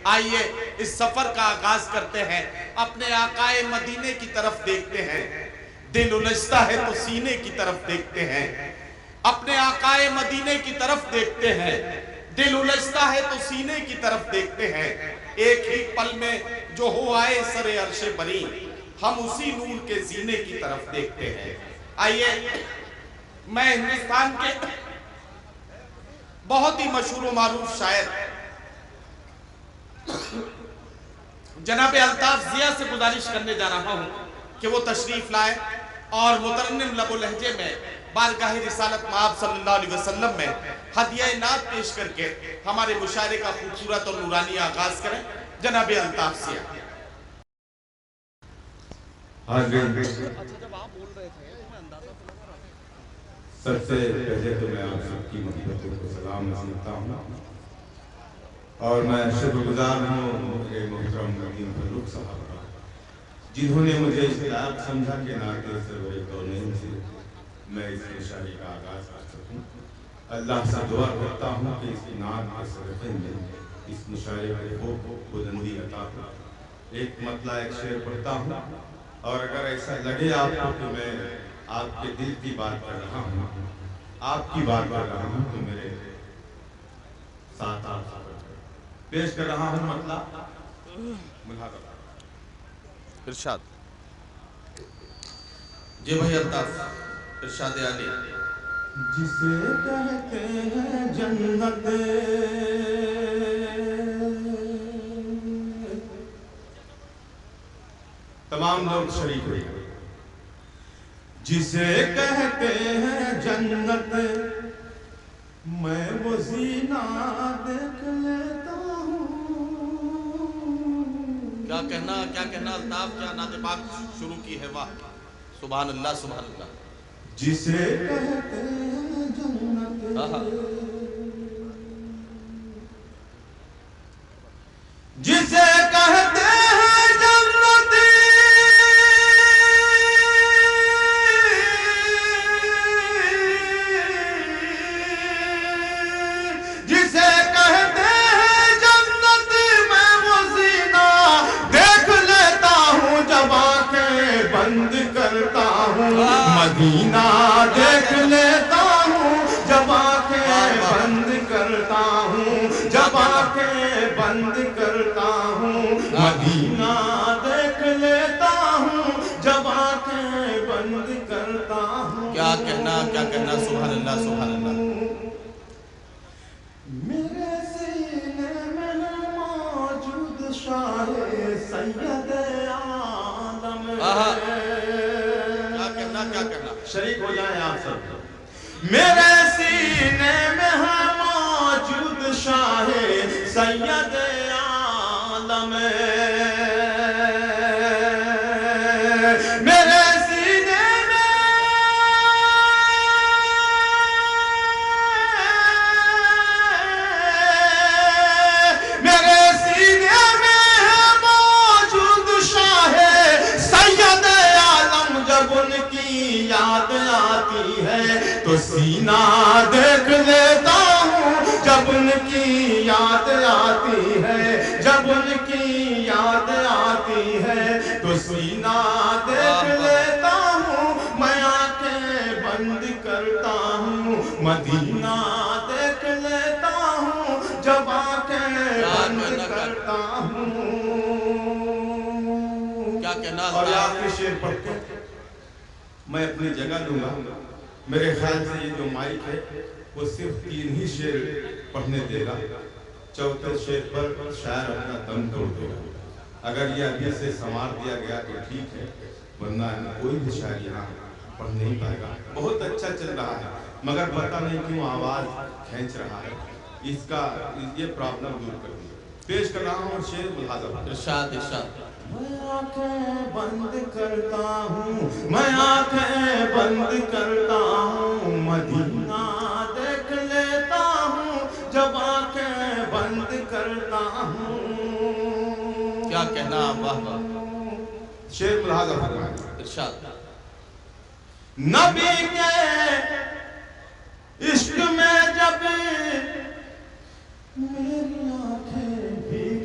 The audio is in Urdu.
آئیے اس سفر کا آغاز کرتے ہیں، اپنے آقائے مدینے کی طرف دیکھتے ہیں، دل الجھتا ہے تو سینے کی طرف دیکھتے ہیں، اپنے آقائے مدینے کی طرف دیکھتے ہیں، دل الجھتا ہے تو سینے کی طرف دیکھتے ہیں، ایک ہی پل میں جو ہو آئے سر عرش بری، ہم اسی نور کے زینے کی طرف دیکھتے ہیں۔ آئیے میں ہندوستان کے بہت ہی مشہور و معروف شاعر جناب الطاف ضیاء سے گزارش کرنے جا رہا ہوں کہ وہ تشریف لائے اور مترنم لب و لہجے میں بارگاہ رسالت مآب صلی اللہ علیہ وسلم میں ہدیہ نعت پیش کر کے ہمارے مشاعرے کا خوبصورت اور نورانی آغاز کریں۔ جناب الطاف ضیاء۔ سب سے پہلے تو میں آپ سب کی محبتوں کو سلام رسولتا ہوں اور میں شکر گزار ہوں میرے محترم ندیم فروخ صاحب کا، جنہوں نے مجھے اس لائق سمجھا کہ نعت سرور کونین سے میں اس مشاعرے کا آغاز کر سکوں۔ اللہ سے دعا کرتا ہوں کہ اس نعت کے صدقے میں اس مشاعرے کو بلندی عطا ہو۔ ایک مطلع ایک شعر پڑھتا ہوں اور اگر ایسا لگے آپ کو کہ میں آپ کے دل کی بات کر رہا ہوں، آپ کی بات کر رہا ہوں، تو میرے ساتھ آپ پیش کر رہا ہوں مطلع ملاحظہ ارشاد جی بھائی الطاف، ارشاد علی۔ جسے کہتے ہیں جنت تمام لوگ شریک ہوئے، جسے کہتے ہیں جنت میں وہ زینہ دیکھ لیتا ہوں۔ کیا کہنا الطاف، کیا نعت پاک شروع کی ہے، واہ سبحان اللہ سبحان اللہ۔ جسے کہتے ہیں جنت، جسے کہتے ہیں جنت، جسے کہتے ہیں جنت میں وہ زینہ دیکھ لیتا ہوں جب آنکھیں بند کرتا ہوں، مدینہ دیکھ لیتا ہوں جب آنکھیں بند کرتا ہوں، جب آنکھیں بند کرتا ہوں، مدینہ دیکھ لیتا ہوں جب آنکھیں بند کرتا ہوں۔ کیا کہنا سبحان اللہ سبحان اللہ۔ میرے سینے میں موجود شاہ سید عالم، کیا کہنا شریک ہو جائیں آپ سب۔ میرے سینے میں ہے موجود شاہ سید عالم، میرے سینے میں میرے سینے میں ہے موجود شاہ سید عالم، جب ان کی یاد آتی ہے تو سینہ دیکھ لیتا ہوں، جب ان کی یاد آتی ہے، جب ان کی یاد آتی ہے تو سینہ دیکھ لیتا ہوں، میں آنکھیں بند کرتا ہوں، مدینہ دیکھ لیتا ہوں جب آنکھیں بند کرتا ہوں۔ کیا کہنا اور آخری شعر پڑھ کے میں اپنی جگہ لوں گا۔ میرے خیال سے یہ جو مائک ہے وہ صرف 3 ہی شعر پڑھنے دے گا، چوتھے شعر پر شاعر اپنا دم توڑ دے گا۔ اگر یہ ابھی سے سنوار دیا گیا تو ٹھیک ہے، ورنہ کوئی بھی شاعر یہاں پڑھ نہیں پائے گا۔ بہت اچھا چل رہا ہے مگر پتہ نہیں کیوں آواز کھینچ رہا ہے، اس کا یہ پرابلم دور کر دیا۔ پیش کر رہا ہوں شعر ملاحظہ۔ ارشاد ارشاد۔ میں آنکھیں بند کرتا ہوں، میں آنکھیں بند کرتا ہوں، مدینہ دیکھ لیتا ہوں جب آنکھیں بند کرتا ہوں۔ کیا کہنا، واہ واہ۔ شعر ملاحظہ فرمائیں۔ ارشاد۔ نبی کے عشق میں جب میری آنکھیں بھیگ